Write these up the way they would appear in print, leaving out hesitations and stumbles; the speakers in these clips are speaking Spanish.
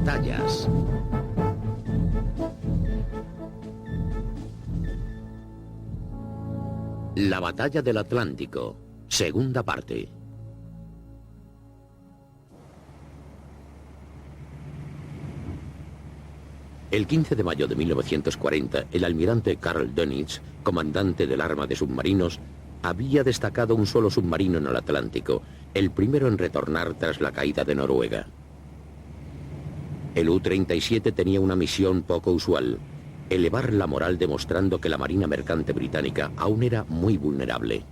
batallas. La batalla del Atlántico, segunda parte. El 15 de mayo de 1940, el almirante Karl Dönitz, comandante del arma de submarinos, había destacado un solo submarino en el Atlántico, el primero en retornar tras la caída de Noruega. El U-37 tenía una misión poco usual: elevar la moral demostrando que la Marina Mercante británica aún era muy vulnerable.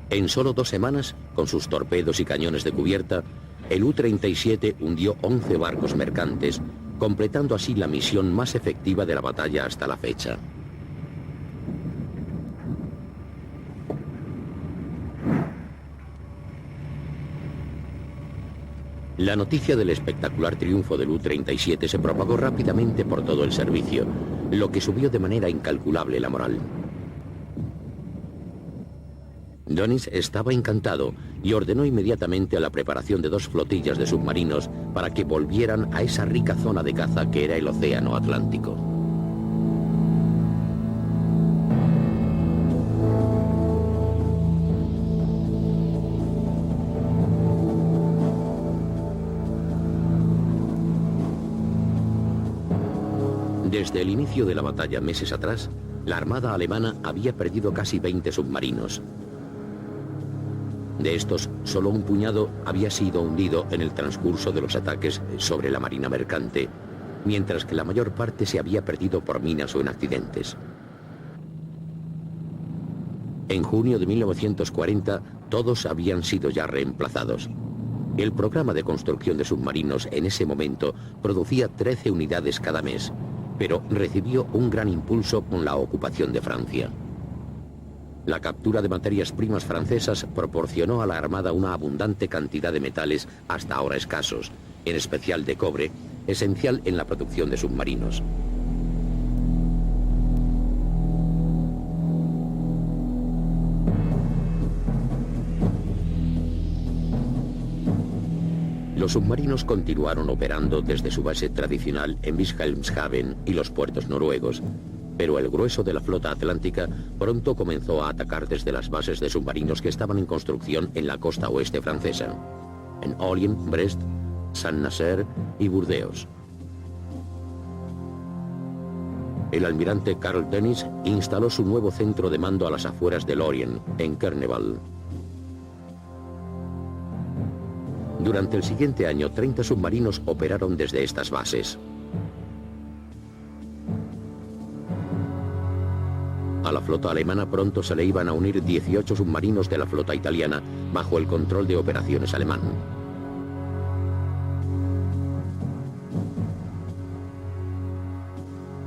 En solo 2 semanas, con sus torpedos y cañones de cubierta, el U-37 hundió 11 barcos mercantes, completando así la misión más efectiva de la batalla hasta la fecha. La noticia del espectacular triunfo del U-37 se propagó rápidamente por todo el servicio, lo que subió de manera incalculable la moral. Dönitz estaba encantado y ordenó inmediatamente a la preparación de 2 flotillas de submarinos para que volvieran a esa rica zona de caza que era el Océano Atlántico. Desde el inicio de la batalla meses atrás, la Armada alemana había perdido casi 20 submarinos. De estos, solo un puñado había sido hundido en el transcurso de los ataques sobre la Marina Mercante, mientras que la mayor parte se había perdido por minas o en accidentes. En junio de 1940, todos habían sido ya reemplazados. El programa de construcción de submarinos en ese momento producía 13 unidades cada mes, pero recibió un gran impulso con la ocupación de Francia. La captura de materias primas francesas proporcionó a la Armada una abundante cantidad de metales hasta ahora escasos, en especial de cobre, esencial en la producción de submarinos. Los submarinos continuaron operando desde su base tradicional en Wilhelmshaven y los puertos noruegos, pero el grueso de la flota atlántica pronto comenzó a atacar desde las bases de submarinos que estaban en construcción en la costa oeste francesa, en Orient, Brest, Saint-Nazaire y Burdeos. El almirante Karl Dönitz instaló su nuevo centro de mando a las afueras de Lorient, en Kerneval. Durante el siguiente año, 30 submarinos operaron desde estas bases. A la flota alemana pronto se le iban a unir 18 submarinos de la flota italiana bajo el control de operaciones alemán.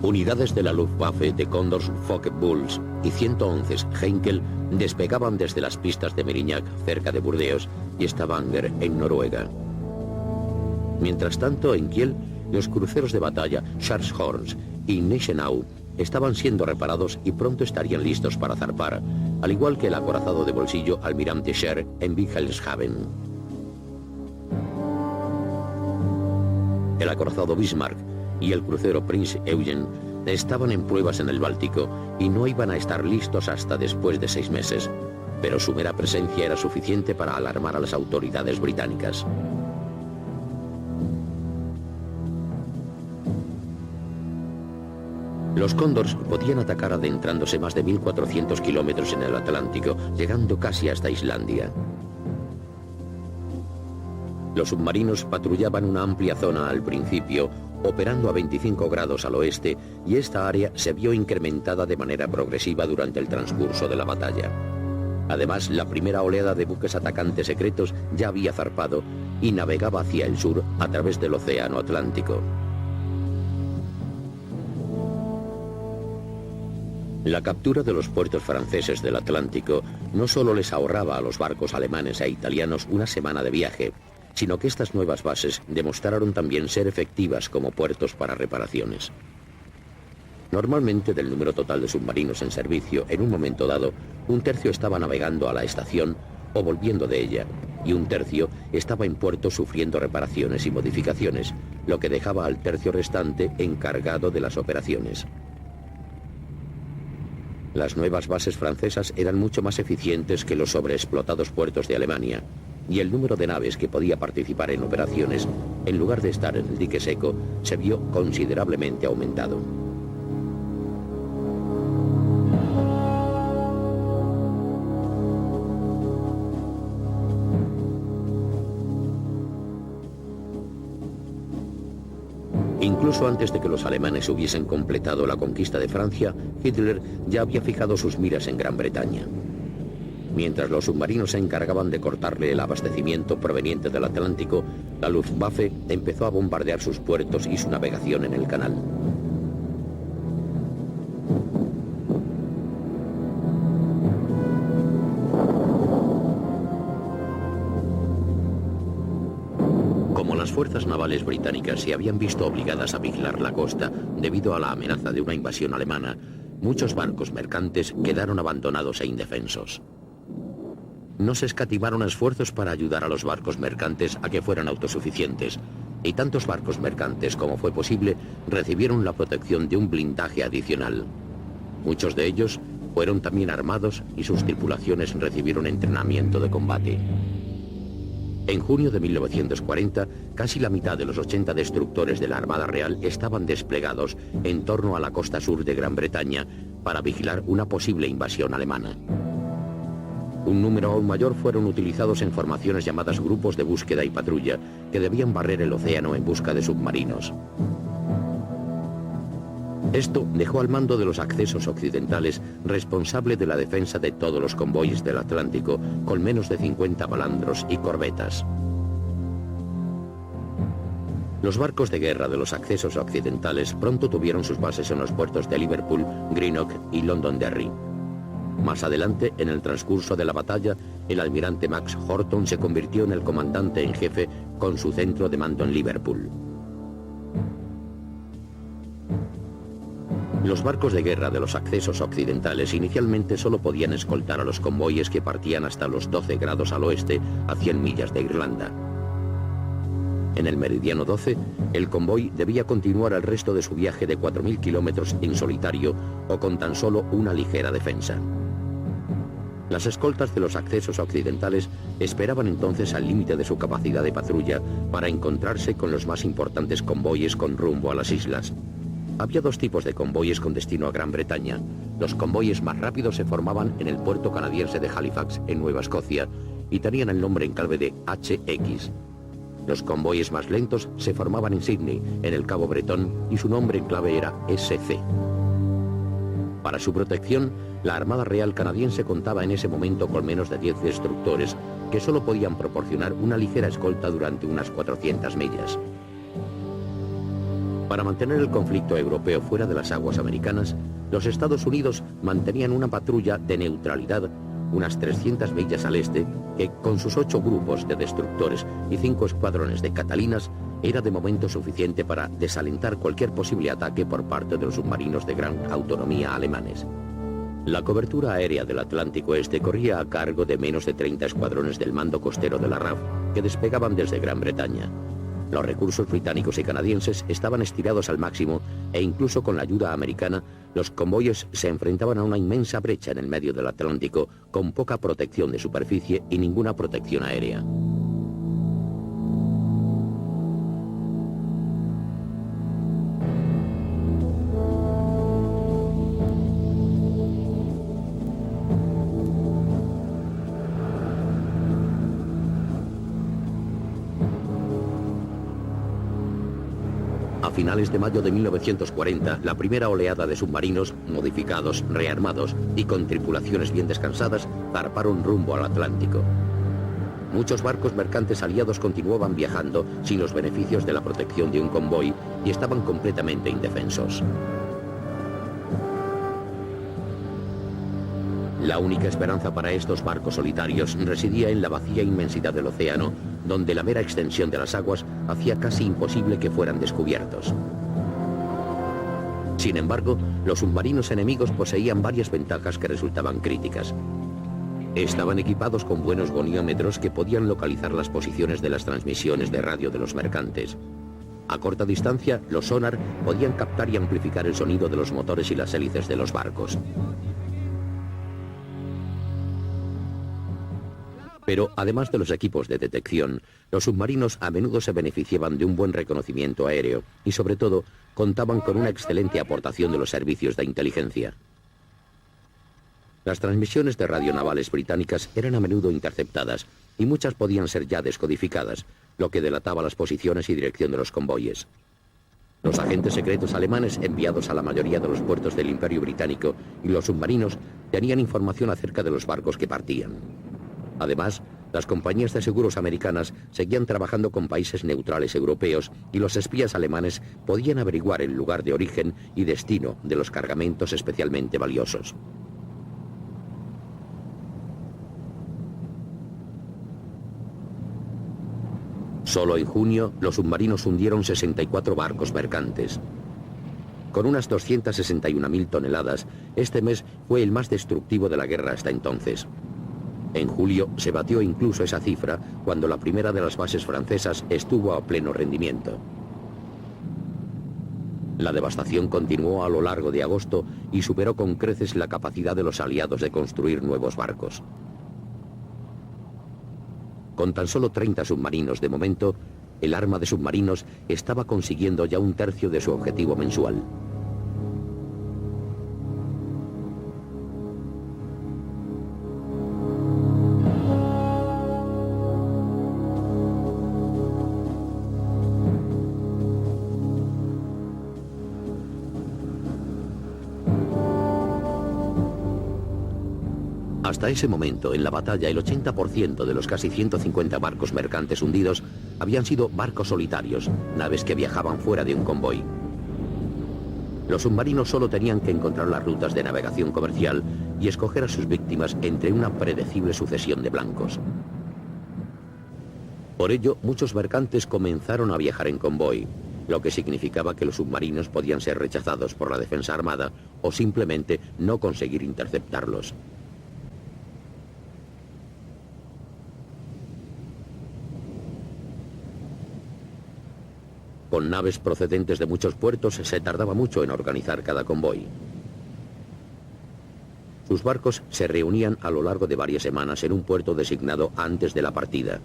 Unidades de la Luftwaffe de Condors Focke-Wulf y 111 Heinkel despegaban desde las pistas de Mérignac, cerca de Burdeos, y Stavanger, en Noruega. Mientras tanto, en Kiel, los cruceros de batalla Scharnhorst y Gneisenau estaban siendo reparados y pronto estarían listos para zarpar, al igual que el acorazado de bolsillo Almirante Scheer en Wilhelmshaven. El acorazado Bismarck y el crucero Prinz Eugen estaban en pruebas en el Báltico y no iban a estar listos hasta después de 6 meses, pero su mera presencia era suficiente para alarmar a las autoridades británicas. Los Cóndors podían atacar adentrándose más de 1.400 kilómetros en el Atlántico, llegando casi hasta Islandia. Los submarinos patrullaban una amplia zona al principio, operando a 25 grados al oeste, y esta área se vio incrementada de manera progresiva durante el transcurso de la batalla. Además, la primera oleada de buques atacantes secretos ya había zarpado y navegaba hacia el sur a través del Océano Atlántico. La captura de los puertos franceses del Atlántico no solo les ahorraba a los barcos alemanes e italianos una semana de viaje, sino que estas nuevas bases demostraron también ser efectivas como puertos para reparaciones. Normalmente, del número total de submarinos en servicio, en un momento dado, un tercio estaba navegando a la estación o volviendo de ella, y un tercio estaba en puerto sufriendo reparaciones y modificaciones, lo que dejaba al tercio restante encargado de las operaciones. Las nuevas bases francesas eran mucho más eficientes que los sobreexplotados puertos de Alemania, y el número de naves que podía participar en operaciones, en lugar de estar en el dique seco, se vio considerablemente aumentado. Incluso antes de que los alemanes hubiesen completado la conquista de Francia, Hitler ya había fijado sus miras en Gran Bretaña. Mientras los submarinos se encargaban de cortarle el abastecimiento proveniente del Atlántico, la Luftwaffe empezó a bombardear sus puertos y su navegación en el canal. Como las fuerzas navales británicas se habían visto obligadas a vigilar la costa debido a la amenaza de una invasión alemana, muchos barcos mercantes quedaron abandonados e indefensos. No se escatimaron esfuerzos para ayudar a los barcos mercantes a que fueran autosuficientes, y tantos barcos mercantes como fue posible recibieron la protección de un blindaje adicional. Muchos de ellos fueron también armados y sus tripulaciones recibieron entrenamiento de combate. En junio de 1940, casi la mitad de los 80 destructores de la Armada Real estaban desplegados en torno a la costa sur de Gran Bretaña para vigilar una posible invasión alemana. Un número aún mayor fueron utilizados en formaciones llamadas grupos de búsqueda y patrulla, que debían barrer el océano en busca de submarinos. Esto dejó al mando de los accesos occidentales responsable de la defensa de todos los convoyes del Atlántico, con menos de 50 balandros y corbetas. Los barcos de guerra de los accesos occidentales pronto tuvieron sus bases en los puertos de Liverpool, Greenock y Londonderry. Más adelante, en el transcurso de la batalla, el almirante Max Horton se convirtió en el comandante en jefe con su centro de mando en Liverpool. Los barcos de guerra de los accesos occidentales inicialmente solo podían escoltar a los convoyes que partían hasta los 12 grados al oeste a 100 millas de Irlanda. En el meridiano 12, el convoy debía continuar el resto de su viaje de 4.000 kilómetros en solitario o con tan solo una ligera defensa. Las escoltas de los accesos occidentales esperaban entonces al límite de su capacidad de patrulla para encontrarse con los más importantes convoyes con rumbo a las islas. Había dos tipos de convoyes con destino a Gran Bretaña. Los convoyes más rápidos se formaban en el puerto canadiense de Halifax, en Nueva Escocia, y tenían el nombre en clave de HX. Los convoyes más lentos se formaban en Sydney, en el Cabo Bretón, y su nombre en clave era SC. Para su protección, la Armada Real canadiense contaba en ese momento con menos de 10 destructores, que solo podían proporcionar una ligera escolta durante unas 400 millas. Para mantener el conflicto europeo fuera de las aguas americanas, los Estados Unidos mantenían una patrulla de neutralidad unas 300 millas al este, que con sus 8 grupos de destructores y 5 escuadrones de Catalinas era de momento suficiente para desalentar cualquier posible ataque por parte de los submarinos de gran autonomía alemanes. La cobertura aérea del Atlántico Este corría a cargo de menos de 30 escuadrones del mando costero de la RAF que despegaban desde Gran Bretaña. Los recursos británicos y canadienses estaban estirados al máximo e incluso con la ayuda americana, los convoyes se enfrentaban a una inmensa brecha en el medio del Atlántico con poca protección de superficie y ninguna protección aérea. A finales de mayo de 1940, la primera oleada de submarinos, modificados, rearmados y con tripulaciones bien descansadas, zarparon rumbo al Atlántico. Muchos barcos mercantes aliados continuaban viajando sin los beneficios de la protección de un convoy y estaban completamente indefensos. La única esperanza para estos barcos solitarios residía en la vacía inmensidad del océano, donde la mera extensión de las aguas hacía casi imposible que fueran descubiertos. Sin embargo, los submarinos enemigos poseían varias ventajas que resultaban críticas. Estaban equipados con buenos goniómetros que podían localizar las posiciones de las transmisiones de radio de los mercantes. A corta distancia, los sonar podían captar y amplificar el sonido de los motores y las hélices de los barcos. Pero, además de los equipos de detección, los submarinos a menudo se beneficiaban de un buen reconocimiento aéreo y, sobre todo, contaban con una excelente aportación de los servicios de inteligencia. Las transmisiones de radionavales británicas eran a menudo interceptadas y muchas podían ser ya descodificadas, lo que delataba las posiciones y dirección de los convoyes. Los agentes secretos alemanes enviados a la mayoría de los puertos del Imperio Británico y los submarinos tenían información acerca de los barcos que partían. Además, las compañías de seguros americanas seguían trabajando con países neutrales europeos y los espías alemanes podían averiguar el lugar de origen y destino de los cargamentos especialmente valiosos. Solo en junio, los submarinos hundieron 64 barcos mercantes. Con unas 261.000 toneladas, este mes fue el más destructivo de la guerra hasta entonces. En julio se batió incluso esa cifra cuando la primera de las bases francesas estuvo a pleno rendimiento. La devastación continuó a lo largo de agosto y superó con creces la capacidad de los aliados de construir nuevos barcos. Con tan solo 30 submarinos de momento, el arma de submarinos estaba consiguiendo ya un tercio de su objetivo mensual. Hasta ese momento, en la batalla, el 80% de los casi 150 barcos mercantes hundidos habían sido barcos solitarios, naves que viajaban fuera de un convoy. Los submarinos solo tenían que encontrar las rutas de navegación comercial y escoger a sus víctimas entre una predecible sucesión de blancos. Por ello, muchos mercantes comenzaron a viajar en convoy, lo que significaba que los submarinos podían ser rechazados por la defensa armada o simplemente no conseguir interceptarlos. Con naves procedentes de muchos puertos se tardaba mucho en organizar cada convoy. Sus barcos se reunían a lo largo de varias semanas en un puerto designado antes de la partida.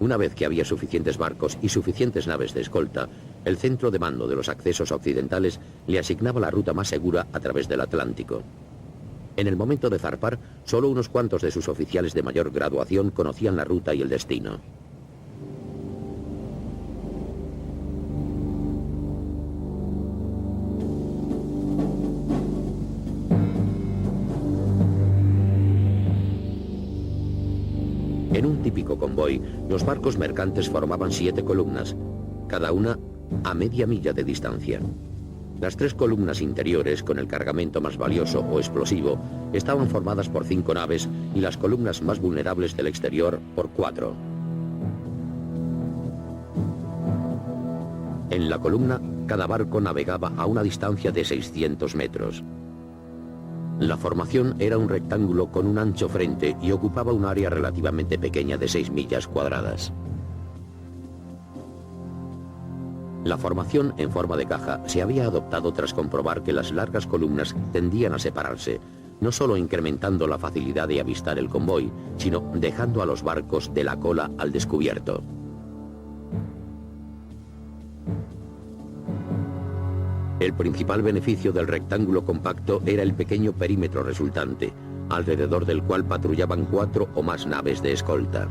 Una vez que había suficientes barcos y suficientes naves de escolta, el centro de mando de los accesos occidentales le asignaba la ruta más segura a través del Atlántico. En el momento de zarpar, solo unos cuantos de sus oficiales de mayor graduación conocían la ruta y el destino. En un típico convoy, los barcos mercantes formaban 7 columnas, cada una a media milla de distancia. Las 3 columnas interiores, con el cargamento más valioso o explosivo, estaban formadas por 5 naves y las columnas más vulnerables del exterior por 4. En la columna, cada barco navegaba a una distancia de 600 metros. La formación era un rectángulo con un ancho frente y ocupaba un área relativamente pequeña de 6 millas cuadradas. La formación en forma de caja se había adoptado tras comprobar que las largas columnas tendían a separarse, no solo incrementando la facilidad de avistar el convoy, sino dejando a los barcos de la cola al descubierto. El principal beneficio del rectángulo compacto era el pequeño perímetro resultante, alrededor del cual patrullaban 4 o más naves de escolta.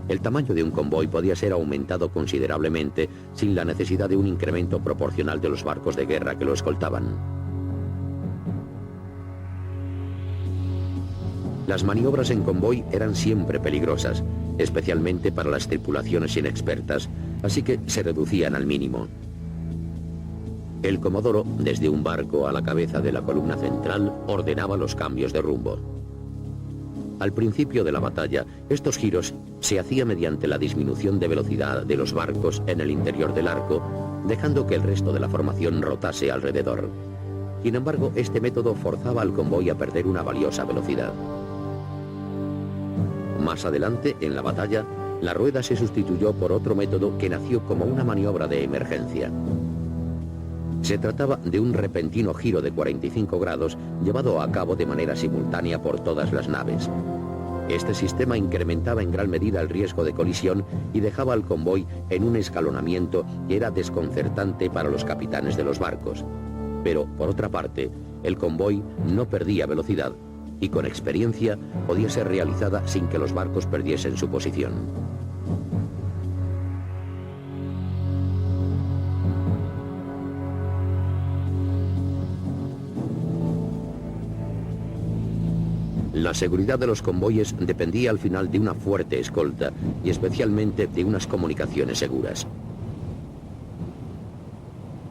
El tamaño de un convoy podía ser aumentado considerablemente sin la necesidad de un incremento proporcional de los barcos de guerra que lo escoltaban. Las maniobras en convoy eran siempre peligrosas, especialmente para las tripulaciones inexpertas, así que se reducían al mínimo. El comodoro, desde un barco a la cabeza de la columna central, ordenaba los cambios de rumbo. Al principio de la batalla, estos giros se hacían mediante la disminución de velocidad de los barcos en el interior del arco, dejando que el resto de la formación rotase alrededor. Sin embargo, este método forzaba al convoy a perder una valiosa velocidad. Más adelante, en la batalla, la rueda se sustituyó por otro método que nació como una maniobra de emergencia. Se trataba de un repentino giro de 45 grados llevado a cabo de manera simultánea por todas las naves. Este sistema incrementaba en gran medida el riesgo de colisión y dejaba al convoy en un escalonamiento que era desconcertante para los capitanes de los barcos. Pero, por otra parte, el convoy no perdía velocidad y con experiencia podía ser realizada sin que los barcos perdiesen su posición. La seguridad de los convoyes dependía al final de una fuerte escolta y especialmente de unas comunicaciones seguras.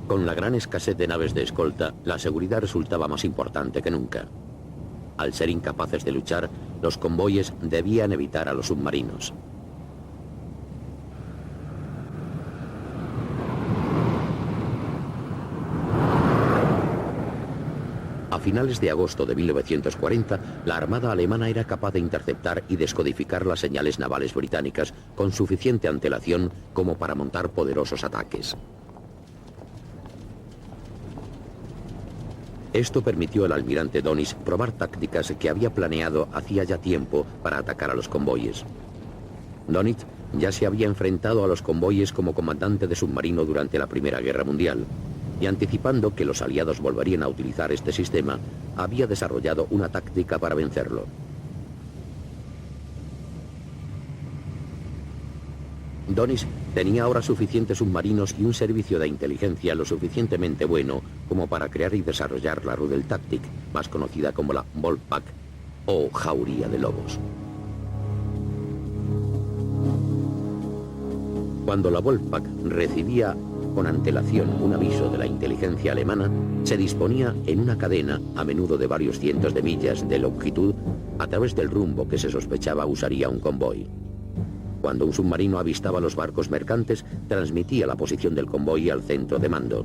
Con la gran escasez de naves de escolta, la seguridad resultaba más importante que nunca. Al ser incapaces de luchar, los convoyes debían evitar a los submarinos. A finales de agosto de 1940, la Armada alemana era capaz de interceptar y descodificar las señales navales británicas con suficiente antelación como para montar poderosos ataques. Esto permitió al almirante Dönitz probar tácticas que había planeado hacía ya tiempo para atacar a los convoyes. Dönitz ya se había enfrentado a los convoyes como comandante de submarino durante la Primera Guerra Mundial, y anticipando que los aliados volverían a utilizar este sistema, había desarrollado una táctica para vencerlo. Dönitz tenía ahora suficientes submarinos y un servicio de inteligencia lo suficientemente bueno como para crear y desarrollar la Rudeltaktik, más conocida como la Wolfpack o Jauría de Lobos. Cuando la Wolfpack recibía con antelación un aviso de la inteligencia alemana, se disponía en una cadena, a menudo de varios cientos de millas de longitud, a través del rumbo que se sospechaba usaría un convoy. Cuando un submarino avistaba los barcos mercantes, transmitía la posición del convoy al centro de mando.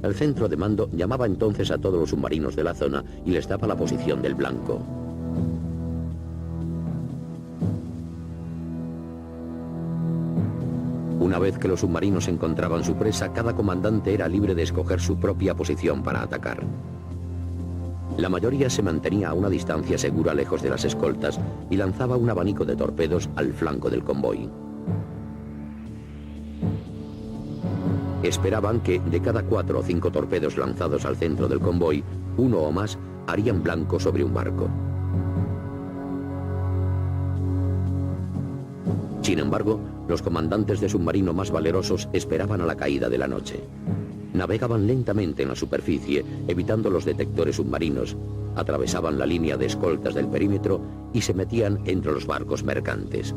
El centro de mando llamaba entonces a todos los submarinos de la zona y les daba la posición del blanco. Una vez que los submarinos encontraban su presa, cada comandante era libre de escoger su propia posición para atacar. La mayoría se mantenía a una distancia segura lejos de las escoltas y lanzaba un abanico de torpedos al flanco del convoy. Esperaban que, de cada 4 o 5 torpedos lanzados al centro del convoy, uno o más harían blanco sobre un barco. Sin embargo, los comandantes de submarino más valerosos esperaban a la caída de la noche. Navegaban lentamente en la superficie, evitando los detectores submarinos, atravesaban la línea de escoltas del perímetro y se metían entre los barcos mercantes.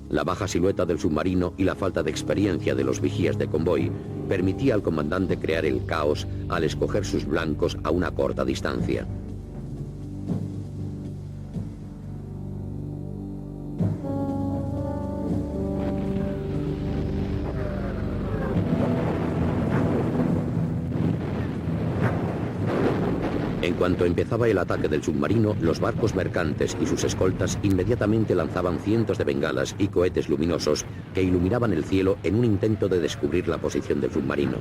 La baja silueta del submarino y la falta de experiencia de los vigías de convoy permitía al comandante crear el caos al escoger sus blancos a una corta distancia. En cuanto empezaba el ataque del submarino, los barcos mercantes y sus escoltas inmediatamente lanzaban cientos de bengalas y cohetes luminosos que iluminaban el cielo en un intento de descubrir la posición del submarino.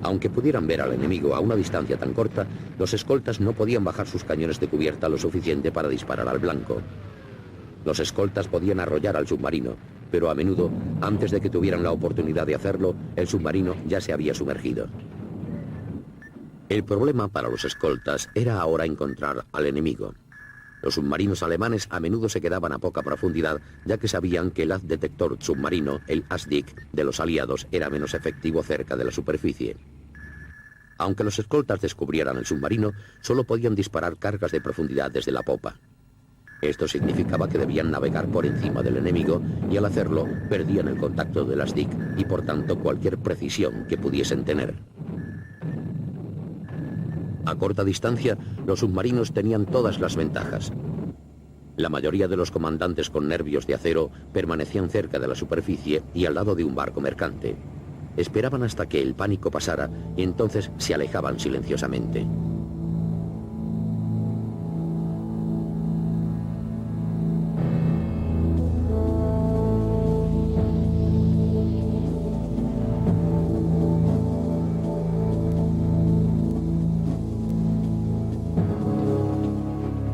Aunque pudieran ver al enemigo a una distancia tan corta, los escoltas no podían bajar sus cañones de cubierta lo suficiente para disparar al blanco. Los escoltas podían arrollar al submarino, pero a menudo, antes de que tuvieran la oportunidad de hacerlo, el submarino ya se había sumergido. El problema para los escoltas era ahora encontrar al enemigo. Los submarinos alemanes a menudo se quedaban a poca profundidad, ya que sabían que el haz detector submarino, el ASDIC, de los aliados era menos efectivo cerca de la superficie. Aunque los escoltas descubrieran el submarino, solo podían disparar cargas de profundidad desde la popa. Esto significaba que debían navegar por encima del enemigo y al hacerlo perdían el contacto del ASDIC y por tanto cualquier precisión que pudiesen tener. A corta distancia, los submarinos tenían todas las ventajas. La mayoría de los comandantes con nervios de acero permanecían cerca de la superficie y al lado de un barco mercante. Esperaban hasta que el pánico pasara y entonces se alejaban silenciosamente.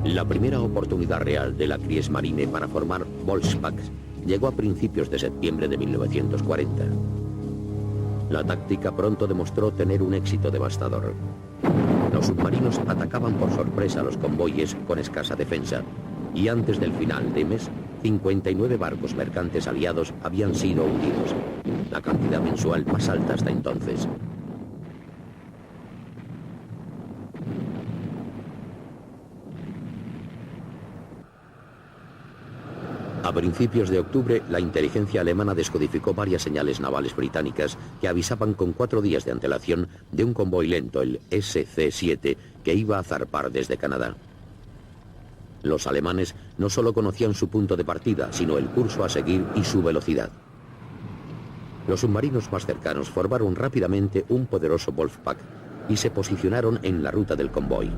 La primera oportunidad real de la Kriegsmarine para formar Volkspacks llegó a principios de septiembre de 1940. La táctica pronto demostró tener un éxito devastador. Los submarinos atacaban por sorpresa a los convoyes con escasa defensa, y antes del final de mes, 59 barcos mercantes aliados habían sido hundidos, la cantidad mensual más alta hasta entonces. A principios de octubre, la inteligencia alemana descodificó varias señales navales británicas que avisaban con 4 días de antelación de un convoy lento, el SC-7, que iba a zarpar desde Canadá. Los alemanes no solo conocían su punto de partida, sino el curso a seguir y su velocidad. Los submarinos más cercanos formaron rápidamente un poderoso Wolfpack y se posicionaron en la ruta del convoy.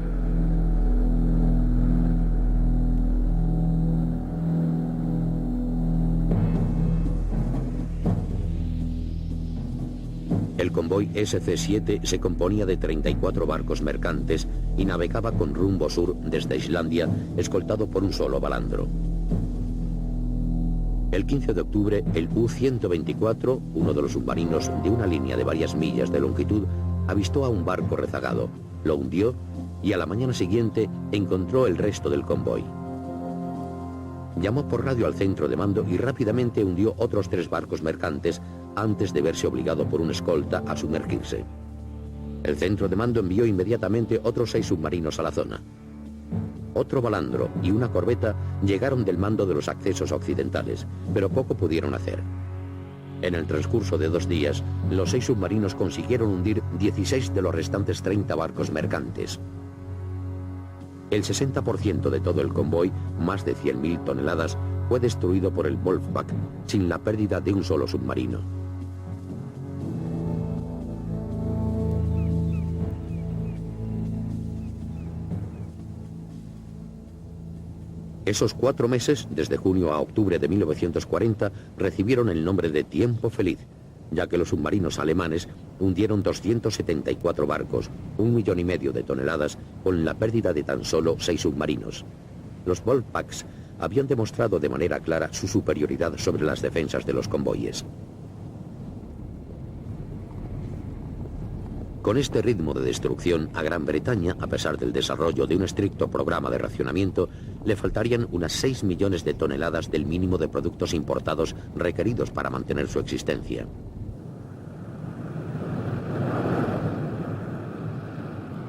El convoy SC-7 se componía de 34 barcos mercantes y navegaba con rumbo sur desde Islandia, escoltado por un solo balandro. El 15 de octubre, el U-124, uno de los submarinos de una línea de varias millas de longitud, avistó a un barco rezagado, lo hundió y a la mañana siguiente encontró el resto del convoy. Llamó por radio al centro de mando y rápidamente hundió otros 3 barcos mercantes antes de verse obligado por un escolta a sumergirse. El centro de mando envió inmediatamente otros 6 submarinos a la zona. Otro balandro y una corbeta llegaron del mando de los accesos occidentales, pero poco pudieron hacer. En el transcurso de 2 días, los 6 submarinos consiguieron hundir 16 de los restantes 30 barcos mercantes. El 60% de todo el convoy, más de 100.000 toneladas, fue destruido por el Wolfpack, sin la pérdida de un solo submarino. Esos 4 meses, desde junio a octubre de 1940, recibieron el nombre de Tiempo Feliz, ya que los submarinos alemanes hundieron 274 barcos, 1,5 millones de toneladas, con la pérdida de tan solo 6 submarinos. Los Wolfpacks habían demostrado de manera clara su superioridad sobre las defensas de los convoyes. Con este ritmo de destrucción, a Gran Bretaña, a pesar del desarrollo de un estricto programa de racionamiento, le faltarían unas 6 millones de toneladas del mínimo de productos importados requeridos para mantener su existencia.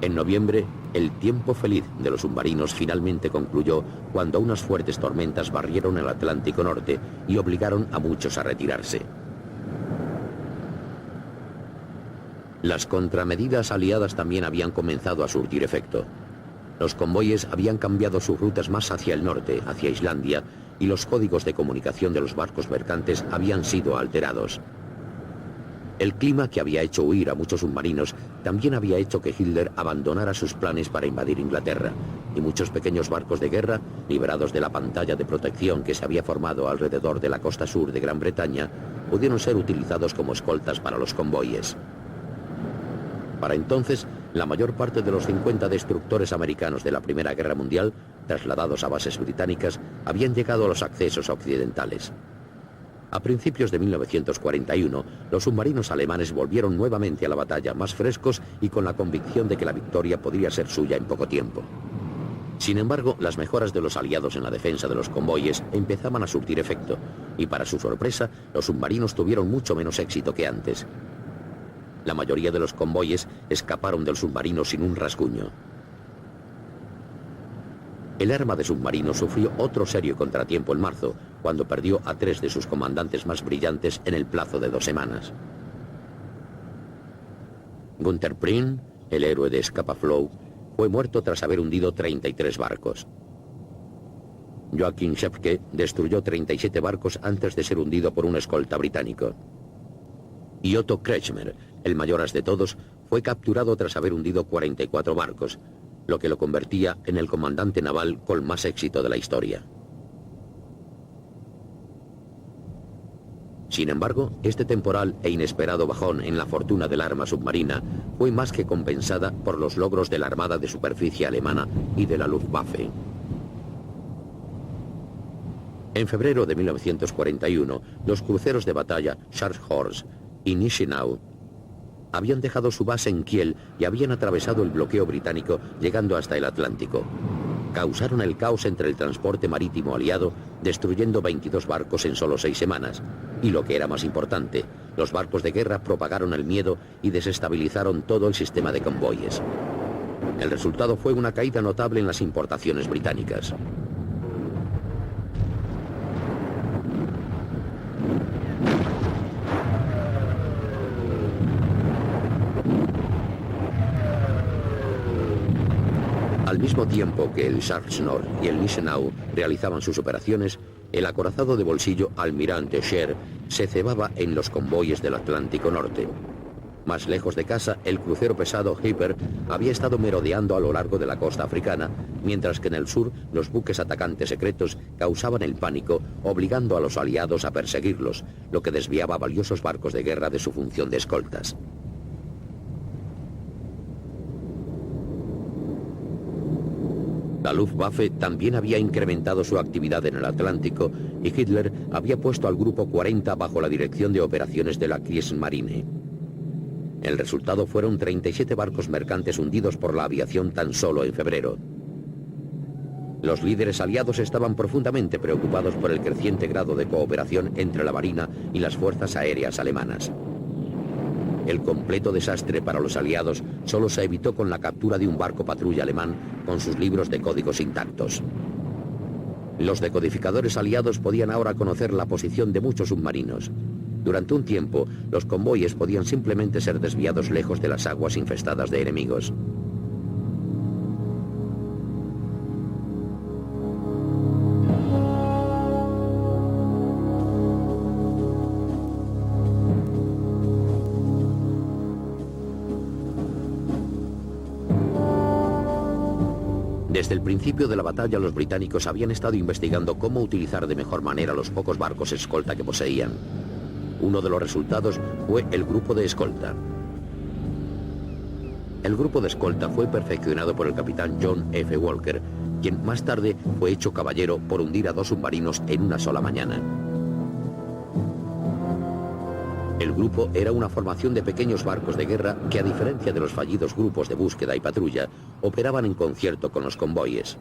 En noviembre, el tiempo feliz de los submarinos finalmente concluyó cuando unas fuertes tormentas barrieron el Atlántico Norte y obligaron a muchos a retirarse. Las contramedidas aliadas también habían comenzado a surtir efecto. Los convoyes habían cambiado sus rutas más hacia el norte, hacia Islandia, y los códigos de comunicación de los barcos mercantes habían sido alterados. El clima, que había hecho huir a muchos submarinos, también había hecho que Hitler abandonara sus planes para invadir Inglaterra, y muchos pequeños barcos de guerra, liberados de la pantalla de protección que se había formado alrededor de la costa sur de Gran Bretaña, pudieron ser utilizados como escoltas para los convoyes. Para entonces, la mayor parte de los 50 destructores americanos de la Primera Guerra Mundial, trasladados a bases británicas, habían llegado a los accesos occidentales. A principios de 1941, los submarinos alemanes volvieron nuevamente a la batalla, más frescos y con la convicción de que la victoria podría ser suya en poco tiempo. Sin embargo, las mejoras de los aliados en la defensa de los convoyes empezaban a surtir efecto, y para su sorpresa, los submarinos tuvieron mucho menos éxito que antes. La mayoría de los convoyes escaparon del submarino sin un rasguño. El arma de submarino sufrió otro serio contratiempo en marzo, cuando perdió a 3 de sus comandantes más brillantes en el plazo de 2 semanas. Günther Prien, el héroe de Scapa Flow, fue muerto tras haber hundido 33 barcos. Joachim Schepke destruyó 37 barcos antes de ser hundido por un escolta británico. Y Otto Kretschmer, el mayor as de todos, fue capturado tras haber hundido 44 barcos, lo que lo convertía en el comandante naval con más éxito de la historia. Sin embargo, este temporal e inesperado bajón en la fortuna del arma submarina fue más que compensada por los logros de la Armada de Superficie alemana y de la Luftwaffe. En febrero de 1941, los cruceros de batalla Sharp Horse y Gneisenau habían dejado su base en Kiel y habían atravesado el bloqueo británico llegando hasta el Atlántico. Causaron el caos entre el transporte marítimo aliado, destruyendo 22 barcos en solo 6 semanas. Y lo que era más importante, los barcos de guerra propagaron el miedo y desestabilizaron todo el sistema de convoyes. El resultado fue una caída notable en las importaciones británicas. Al mismo tiempo que el Scharfschnor y el Gneisenau realizaban sus operaciones, el acorazado de bolsillo Almirante Scheer se cebaba en los convoyes del Atlántico Norte. Más lejos de casa, el crucero pesado Hyper había estado merodeando a lo largo de la costa africana, mientras que en el sur los buques atacantes secretos causaban el pánico, obligando a los aliados a perseguirlos, lo que desviaba valiosos barcos de guerra de su función de escoltas. La Luftwaffe también había incrementado su actividad en el Atlántico y Hitler había puesto al Grupo 40 bajo la dirección de operaciones de la Kriegsmarine. El resultado fueron 37 barcos mercantes hundidos por la aviación tan solo en febrero. Los líderes aliados estaban profundamente preocupados por el creciente grado de cooperación entre la Marina y las fuerzas aéreas alemanas. El completo desastre para los aliados solo se evitó con la captura de un barco patrulla alemán con sus libros de códigos intactos. Los decodificadores aliados podían ahora conocer la posición de muchos submarinos. Durante un tiempo, los convoyes podían simplemente ser desviados lejos de las aguas infestadas de enemigos. Desde el principio de la batalla, los británicos habían estado investigando cómo utilizar de mejor manera los pocos barcos escolta que poseían. Uno de los resultados fue el grupo de escolta. El grupo de escolta fue perfeccionado por el capitán John F. Walker, quien más tarde fue hecho caballero por hundir a 2 submarinos en una sola mañana. El grupo era una formación de pequeños barcos de guerra que, a diferencia de los fallidos grupos de búsqueda y patrulla, operaban en concierto con los convoyes.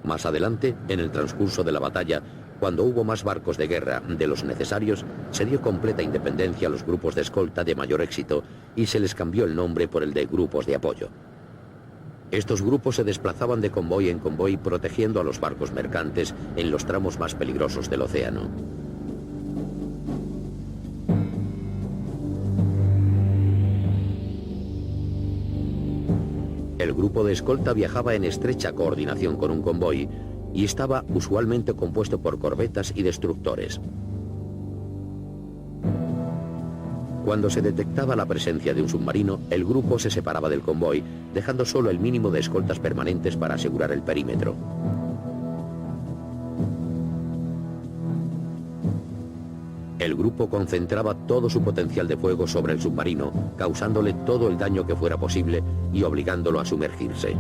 Más adelante, en el transcurso de la batalla, cuando hubo más barcos de guerra de los necesarios, se dio completa independencia a los grupos de escolta de mayor éxito y se les cambió el nombre por el de grupos de apoyo. Estos grupos se desplazaban de convoy en convoy protegiendo a los barcos mercantes en los tramos más peligrosos del océano. El grupo de escolta viajaba en estrecha coordinación con un convoy y estaba usualmente compuesto por corbetas y destructores. Cuando se detectaba la presencia de un submarino, el grupo se separaba del convoy, dejando solo el mínimo de escoltas permanentes para asegurar el perímetro. El grupo concentraba todo su potencial de fuego sobre el submarino, causándole todo el daño que fuera posible y obligándolo a sumergirse.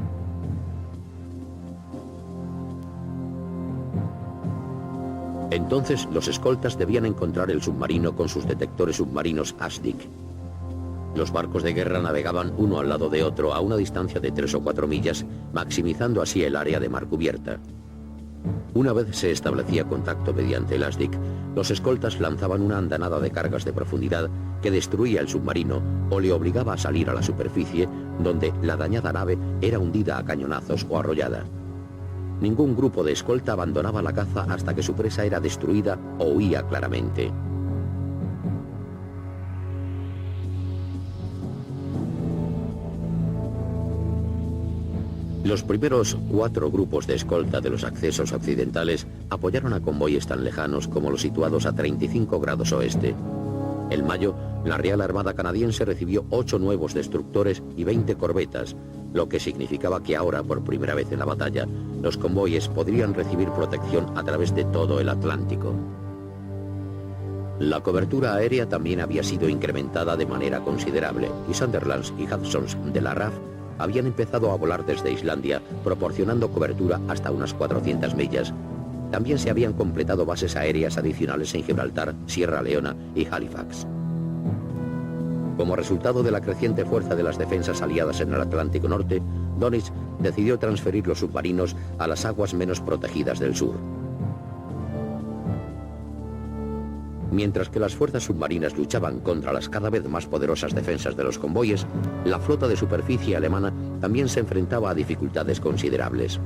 Entonces, los escoltas debían encontrar el submarino con sus detectores submarinos ASDIC. Los barcos de guerra navegaban uno al lado de otro a una distancia de 3 o 4 millas, maximizando así el área de mar cubierta. Una vez se establecía contacto mediante el ASDIC, los escoltas lanzaban una andanada de cargas de profundidad que destruía el submarino o le obligaba a salir a la superficie, donde la dañada nave era hundida a cañonazos o arrollada. Ningún grupo de escolta abandonaba la caza hasta que su presa era destruida o huía claramente. Los primeros 4 grupos de escolta de los accesos occidentales apoyaron a convoyes tan lejanos como los situados a 35 grados oeste. En mayo, la Real Armada canadiense recibió 8 nuevos destructores y 20 corbetas, lo que significaba que ahora, por primera vez en la batalla, los convoyes podrían recibir protección a través de todo el Atlántico. La cobertura aérea también había sido incrementada de manera considerable y Sunderlands y Hudsons de la RAF habían empezado a volar desde Islandia, proporcionando cobertura hasta unas 400 millas. también se habían completado bases aéreas adicionales en Gibraltar, Sierra Leona y Halifax. Como resultado de la creciente fuerza de las defensas aliadas en el Atlántico Norte, Dönitz decidió transferir los submarinos a las aguas menos protegidas del sur. Mientras que las fuerzas submarinas luchaban contra las cada vez más poderosas defensas de los convoyes, la flota de superficie alemana también se enfrentaba a dificultades considerables.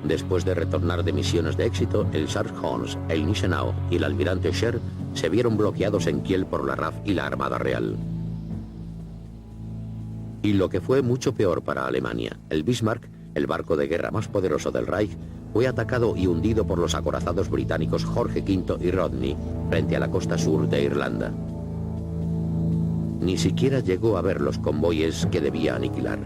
Después de retornar de misiones de éxito, el Scharfhorst, el Gneisenau y el almirante Scher se vieron bloqueados en Kiel por la RAF y la Armada Real. Y lo que fue mucho peor para Alemania, el Bismarck, el barco de guerra más poderoso del Reich, fue atacado y hundido por los acorazados británicos Jorge V y Rodney frente a la costa sur de Irlanda. Ni siquiera llegó a ver los convoyes que debía aniquilar.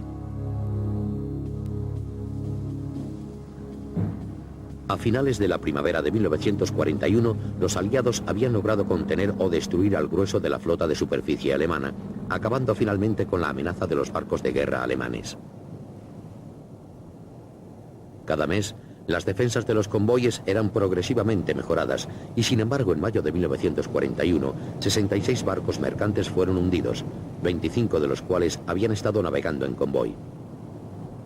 A finales de la primavera de 1941, los aliados habían logrado contener o destruir al grueso de la flota de superficie alemana, acabando finalmente con la amenaza de los barcos de guerra alemanes. Cada mes, las defensas de los convoyes eran progresivamente mejoradas y, sin embargo, en mayo de 1941, 66 barcos mercantes fueron hundidos, 25 de los cuales habían estado navegando en convoy.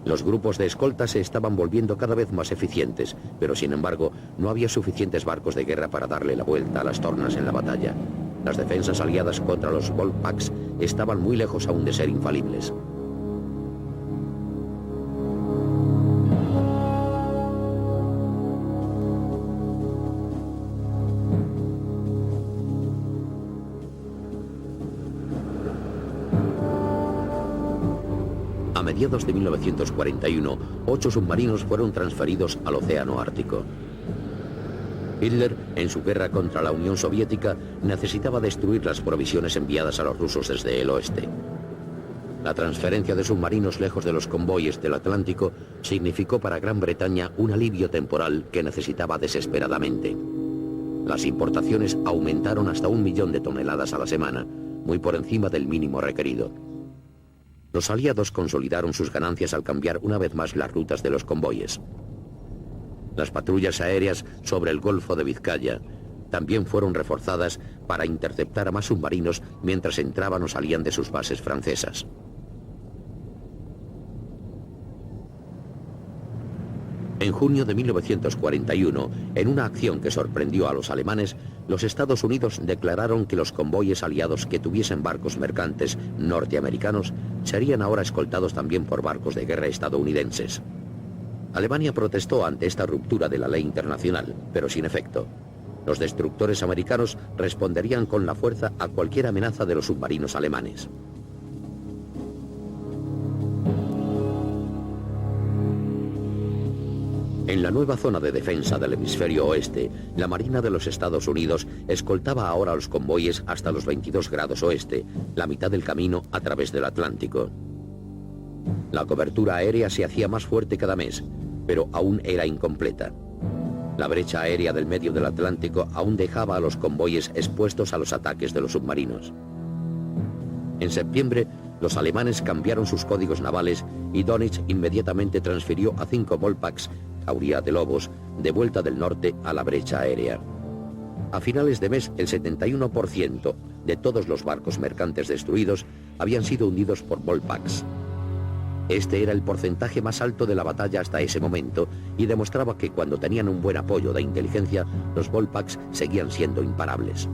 Los grupos de escolta se estaban volviendo cada vez más eficientes, pero sin embargo no había suficientes barcos de guerra para darle la vuelta a las tornas en la batalla. Las defensas aliadas contra los Volpacks estaban muy lejos aún de ser infalibles. A mediados de 1941, 8 submarinos fueron transferidos al Océano Ártico. Hitler, en su guerra contra la Unión Soviética, necesitaba destruir las provisiones enviadas a los rusos desde el oeste. La transferencia de submarinos lejos de los convoyes del Atlántico significó para Gran Bretaña un alivio temporal que necesitaba desesperadamente. Las importaciones aumentaron hasta 1 millón de toneladas a la semana, muy por encima del mínimo requerido. Los aliados consolidaron sus ganancias al cambiar una vez más las rutas de los convoyes. Las patrullas aéreas sobre el Golfo de Vizcaya también fueron reforzadas para interceptar a más submarinos mientras entraban o salían de sus bases francesas. En junio de 1941, en una acción que sorprendió a los alemanes, los Estados Unidos declararon que los convoyes aliados que tuviesen barcos mercantes norteamericanos serían ahora escoltados también por barcos de guerra estadounidenses. Alemania protestó ante esta ruptura de la ley internacional, pero sin efecto. Los destructores americanos responderían con la fuerza a cualquier amenaza de los submarinos alemanes. En la nueva zona de defensa del hemisferio oeste, la Marina de los Estados Unidos escoltaba ahora los convoyes hasta los 22 grados oeste, la mitad del camino a través del Atlántico. La cobertura aérea se hacía más fuerte cada mes, pero aún era incompleta. La brecha aérea del medio del Atlántico aún dejaba a los convoyes expuestos a los ataques de los submarinos. En septiembre, los alemanes cambiaron sus códigos navales y Dönitz inmediatamente transfirió a 5 Volpacks, Jauría de Lobos, de vuelta del norte a la brecha aérea. A finales de mes, el 71% de todos los barcos mercantes destruidos habían sido hundidos por Volpacks. Este era el porcentaje más alto de la batalla hasta ese momento y demostraba que cuando tenían un buen apoyo de inteligencia, los Volpacks seguían siendo imparables.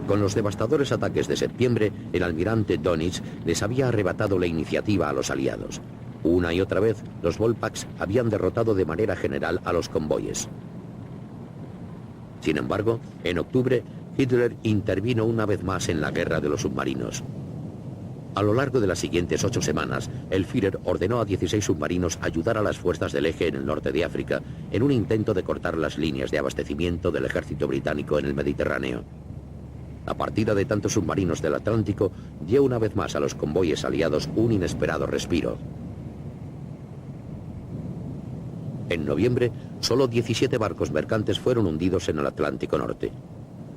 Con los devastadores ataques de septiembre, el almirante Dönitz les había arrebatado la iniciativa a los aliados. Una y otra vez, los Volpacks habían derrotado de manera general a los convoyes. Sin embargo, en octubre, Hitler intervino una vez más en la guerra de los submarinos. A lo largo de las siguientes 8 semanas, el Führer ordenó a 16 submarinos ayudar a las fuerzas del eje en el norte de África en un intento de cortar las líneas de abastecimiento del ejército británico en el Mediterráneo. La partida de tantos submarinos del Atlántico dio una vez más a los convoyes aliados un inesperado respiro. En noviembre, solo 17 barcos mercantes fueron hundidos en el Atlántico Norte.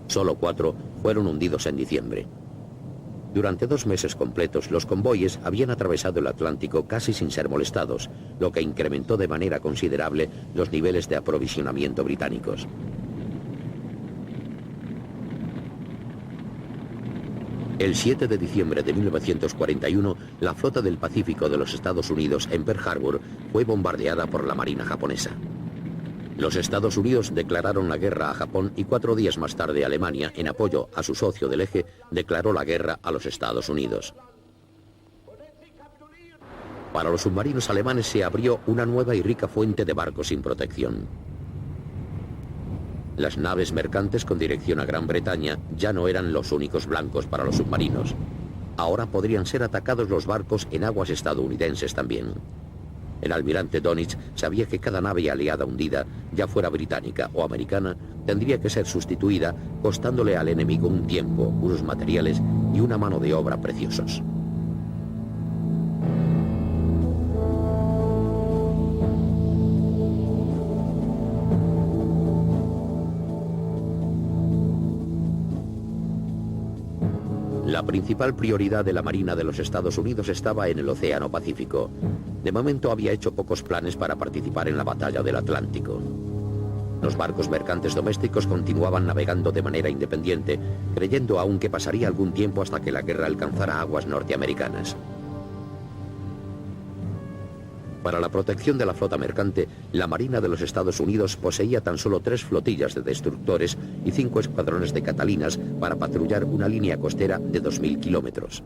Solo 4 fueron hundidos en diciembre. Durante 2 meses completos, los convoyes habían atravesado el Atlántico casi sin ser molestados, lo que incrementó de manera considerable los niveles de aprovisionamiento británicos. El 7 de diciembre de 1941, la flota del Pacífico de los Estados Unidos en Pearl Harbor fue bombardeada por la Marina japonesa. Los Estados Unidos declararon la guerra a Japón y 4 días más tarde Alemania, en apoyo a su socio del eje, declaró la guerra a los Estados Unidos. Para los submarinos alemanes se abrió una nueva y rica fuente de barcos sin protección. Las naves mercantes con dirección a Gran Bretaña ya no eran los únicos blancos para los submarinos. Ahora podrían ser atacados los barcos en aguas estadounidenses también. El almirante Donitz sabía que cada nave aliada hundida, ya fuera británica o americana, tendría que ser sustituida, costándole al enemigo un tiempo, unos materiales y una mano de obra preciosos. La principal prioridad de la Marina de los Estados Unidos estaba en el Océano Pacífico. De momento había hecho pocos planes para participar en la batalla del Atlántico. Los barcos mercantes domésticos continuaban navegando de manera independiente, creyendo aún que pasaría algún tiempo hasta que la guerra alcanzara aguas norteamericanas. Para la protección de la flota mercante, la Marina de los Estados Unidos poseía tan solo 3 flotillas de destructores y 5 escuadrones de Catalinas para patrullar una línea costera de 2000 kilómetros.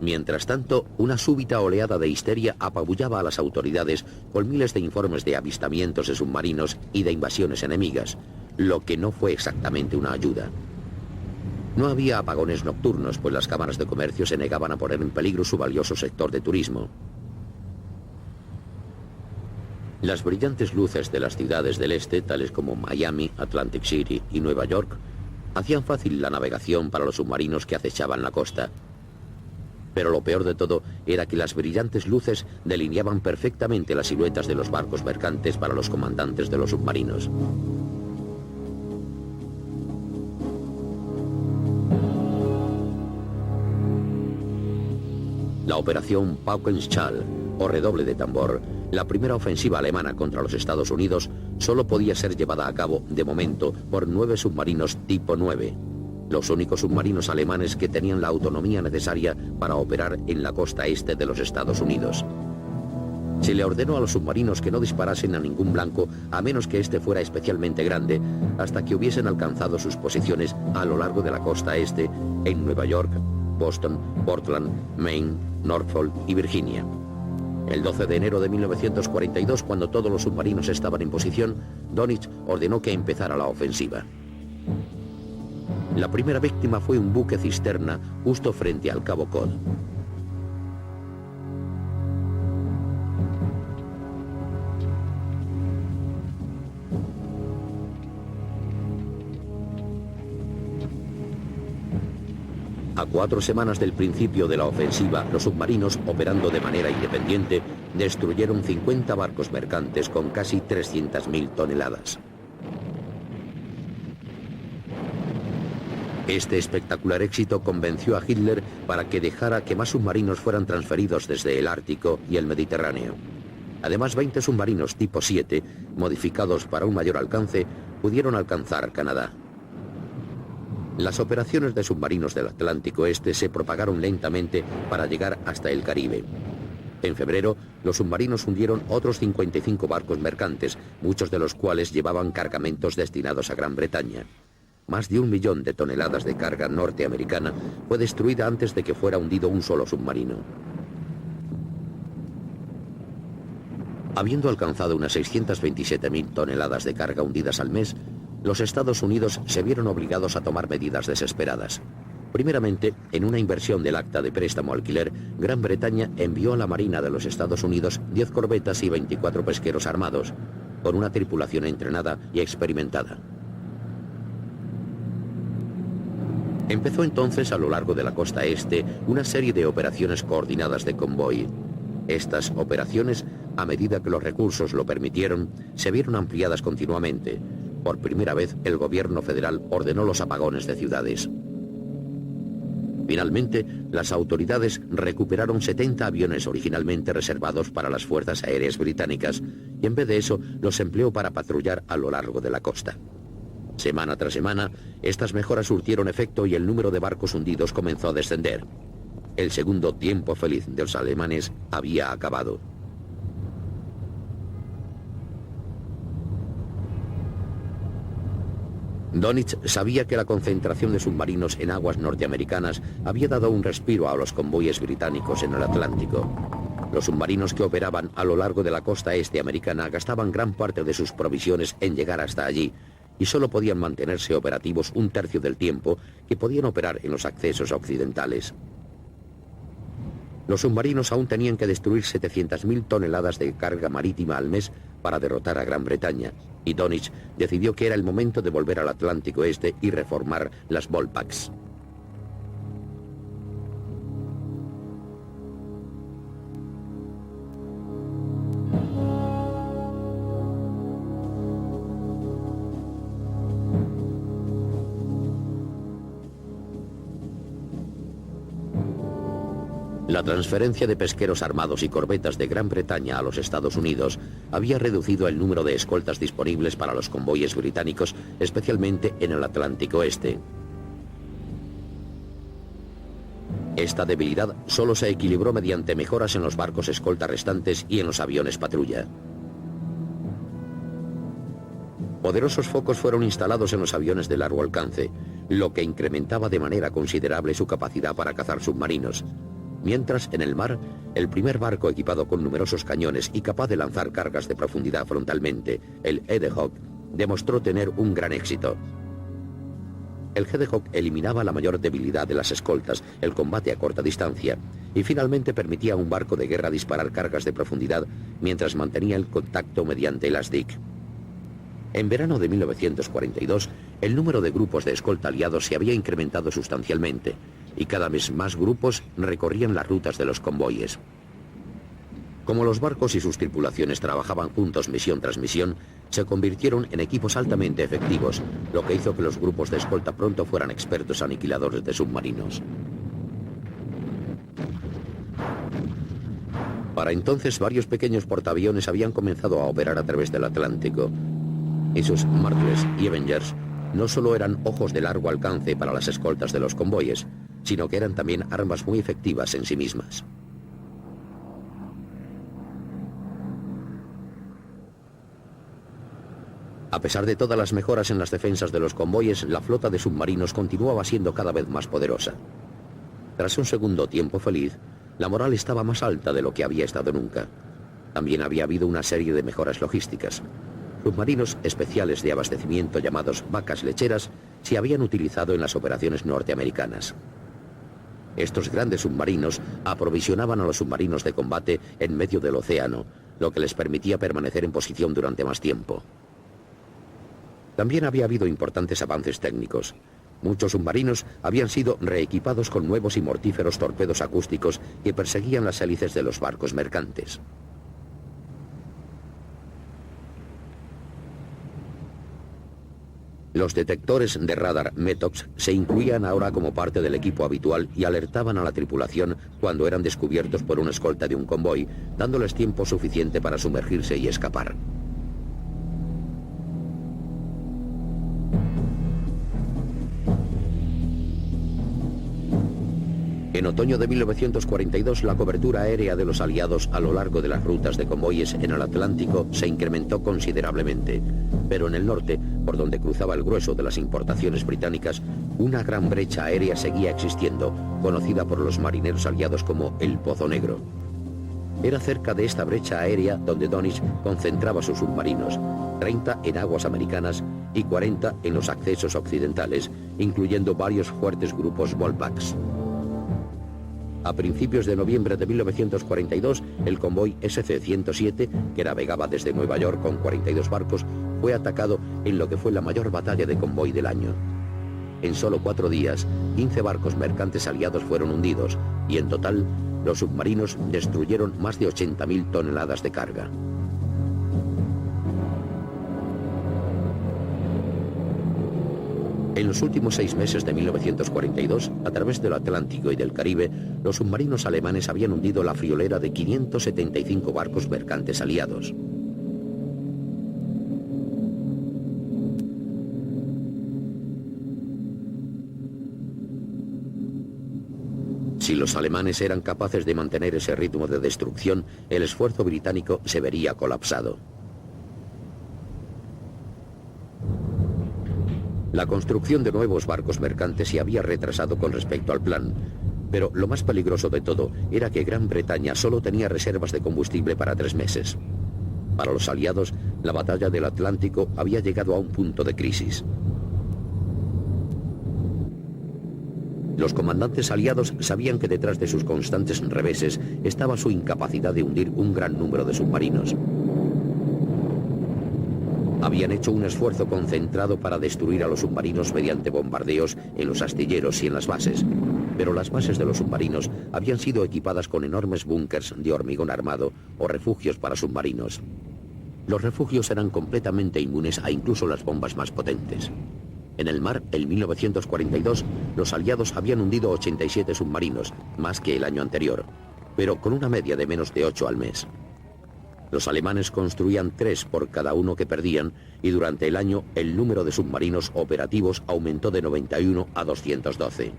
Mientras tanto, una súbita oleada de histeria apabullaba a las autoridades con miles de informes de avistamientos de submarinos y de invasiones enemigas, lo que no fue exactamente una ayuda. No había apagones nocturnos, pues las cámaras de comercio se negaban a poner en peligro su valioso sector de turismo. Las brillantes luces de las ciudades del este, tales como Miami, Atlantic City y Nueva York, hacían fácil la navegación para los submarinos que acechaban la costa. Pero lo peor de todo era que las brillantes luces delineaban perfectamente las siluetas de los barcos mercantes para los comandantes de los submarinos. La operación Paukenschal, o redoble de tambor, la primera ofensiva alemana contra los Estados Unidos, solo podía ser llevada a cabo, de momento, por 9 submarinos tipo 9, los únicos submarinos alemanes que tenían la autonomía necesaria para operar en la costa este de los Estados Unidos. Se le ordenó a los submarinos que no disparasen a ningún blanco a menos que éste fuera especialmente grande, hasta que hubiesen alcanzado sus posiciones a lo largo de la costa este, en Nueva York, Boston, Portland, Maine, Norfolk y Virginia. El 12 de enero de 1942, cuando todos los submarinos estaban en posición, Donitz ordenó que empezara la ofensiva. La primera víctima fue un buque cisterna justo frente al Cabo Cod. A 4 semanas del principio de la ofensiva, los submarinos, operando de manera independiente, destruyeron 50 barcos mercantes con casi 300.000 toneladas. Este espectacular éxito convenció a Hitler para que dejara que más submarinos fueran transferidos desde el Ártico y el Mediterráneo. Además, 20 submarinos tipo 7, modificados para un mayor alcance, pudieron alcanzar Canadá. Las operaciones de submarinos del Atlántico Este se propagaron lentamente para llegar hasta el Caribe. En febrero, los submarinos hundieron otros 55 barcos mercantes, muchos de los cuales llevaban cargamentos destinados a Gran Bretaña. Más de 1 millón de toneladas de carga norteamericana fue destruida antes de que fuera hundido un solo submarino. Habiendo alcanzado unas 627.000 toneladas de carga hundidas al mes, los Estados Unidos se vieron obligados a tomar medidas desesperadas. Primeramente, en una inversión del acta de préstamo-alquiler, Gran Bretaña envió a la Marina de los Estados Unidos 10 corbetas y 24 pesqueros armados, con una tripulación entrenada y experimentada. Empezó entonces a lo largo de la costa este una serie de operaciones coordinadas de convoy. Estas operaciones, a medida que los recursos lo permitieron, se vieron ampliadas continuamente. Por primera vez, el gobierno federal ordenó los apagones de ciudades. Finalmente, las autoridades recuperaron 70 aviones originalmente reservados para las fuerzas aéreas británicas y en vez de eso los empleó para patrullar a lo largo de la costa. Semana tras semana, estas mejoras surtieron efecto y el número de barcos hundidos comenzó a descender. El segundo tiempo feliz de los alemanes había acabado. Dönitz sabía que la concentración de submarinos en aguas norteamericanas había dado un respiro a los convoyes británicos en el Atlántico. Los submarinos que operaban a lo largo de la costa este americana gastaban gran parte de sus provisiones en llegar hasta allí y solo podían mantenerse operativos un tercio del tiempo que podían operar en los accesos occidentales. Los submarinos aún tenían que destruir 700.000 toneladas de carga marítima al mes para derrotar a Gran Bretaña, y Dönitz decidió que era el momento de volver al Atlántico Este y reformar las Volpaks. La transferencia de pesqueros armados y corbetas de Gran Bretaña a los Estados Unidos había reducido el número de escoltas disponibles para los convoyes británicos, especialmente en el Atlántico Este. Esta debilidad solo se equilibró mediante mejoras en los barcos escolta restantes y en los aviones patrulla. Poderosos focos fueron instalados en los aviones de largo alcance, lo que incrementaba de manera considerable su capacidad para cazar submarinos. Mientras, en el mar, el primer barco equipado con numerosos cañones y capaz de lanzar cargas de profundidad frontalmente, el Hedehog, demostró tener un gran éxito. El Hedehog eliminaba la mayor debilidad de las escoltas, el combate a corta distancia, y finalmente permitía a un barco de guerra disparar cargas de profundidad mientras mantenía el contacto mediante el ASDIC. En verano de 1942, el número de grupos de escolta aliados se había incrementado sustancialmente, y cada vez más grupos recorrían las rutas de los convoyes. Como los barcos y sus tripulaciones trabajaban juntos misión tras misión, se convirtieron en equipos altamente efectivos, lo que hizo que los grupos de escolta pronto fueran expertos aniquiladores de submarinos. Para entonces, varios pequeños portaaviones habían comenzado a operar a través del Atlántico. Esos Martyrs y Avengers no solo eran ojos de largo alcance para las escoltas de los convoyes, sino que eran también armas muy efectivas en sí mismas. A pesar de todas las mejoras en las defensas de los convoyes, la flota de submarinos continuaba siendo cada vez más poderosa. Tras un segundo tiempo feliz, la moral estaba más alta de lo que había estado nunca. También había habido una serie de mejoras logísticas. Submarinos especiales de abastecimiento llamados vacas lecheras se habían utilizado en las operaciones norteamericanas. Estos grandes submarinos aprovisionaban a los submarinos de combate en medio del océano, lo que les permitía permanecer en posición durante más tiempo. También había habido importantes avances técnicos. Muchos submarinos habían sido reequipados con nuevos y mortíferos torpedos acústicos que perseguían las hélices de los barcos mercantes. Los detectores de radar METOX se incluían ahora como parte del equipo habitual y alertaban a la tripulación cuando eran descubiertos por una escolta de un convoy, dándoles tiempo suficiente para sumergirse y escapar. En otoño de 1942, la cobertura aérea de los aliados a lo largo de las rutas de convoyes en el Atlántico se incrementó considerablemente, pero en el norte, por donde cruzaba el grueso de las importaciones británicas, una gran brecha aérea seguía existiendo, conocida por los marineros aliados como el Pozo Negro. Era cerca de esta brecha aérea donde Dönitz concentraba sus submarinos, 30 en aguas americanas y 40 en los accesos occidentales, incluyendo varios fuertes grupos Volpaks. A principios de noviembre de 1942, el convoy SC-107, que navegaba desde Nueva York con 42 barcos, fue atacado en lo que fue la mayor batalla de convoy del año. En solo 4 días, 15 barcos mercantes aliados fueron hundidos, y en total, los submarinos destruyeron más de 80.000 toneladas de carga. En los últimos 6 meses de 1942, a través del Atlántico y del Caribe, los submarinos alemanes habían hundido la friolera de 575 barcos mercantes aliados. Si los alemanes eran capaces de mantener ese ritmo de destrucción, el esfuerzo británico se vería colapsado. La construcción de nuevos barcos mercantes se había retrasado con respecto al plan, pero lo más peligroso de todo era que Gran Bretaña solo tenía reservas de combustible para 3 meses. Para los aliados, la batalla del Atlántico había llegado a un punto de crisis. Los comandantes aliados sabían que detrás de sus constantes reveses estaba su incapacidad de hundir un gran número de submarinos. Habían hecho un esfuerzo concentrado para destruir a los submarinos mediante bombardeos en los astilleros y en las bases, pero las bases de los submarinos habían sido equipadas con enormes búnkers de hormigón armado o refugios para submarinos. Los refugios eran completamente inmunes a incluso las bombas más potentes. En el mar, en 1942, los aliados habían hundido 87 submarinos, más que el año anterior, pero con una media de menos de 8 al mes. Los alemanes construían 3 por cada uno que perdían y durante el año el número de submarinos operativos aumentó de 91 a 212.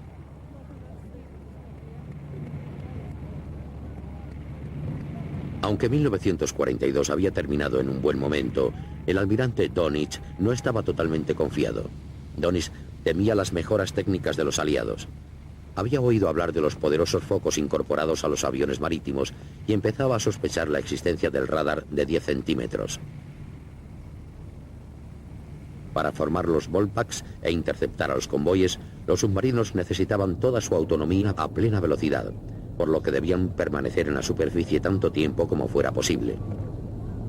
Aunque 1942 había terminado en un buen momento, el almirante Dönitz no estaba totalmente confiado. Dönitz temía las mejoras técnicas de los aliados. Había oído hablar de los poderosos focos incorporados a los aviones marítimos y empezaba a sospechar la existencia del radar de 10 centímetros. Para formar los Volpaks e interceptar a los convoyes, los submarinos necesitaban toda su autonomía a plena velocidad, por lo que debían permanecer en la superficie tanto tiempo como fuera posible.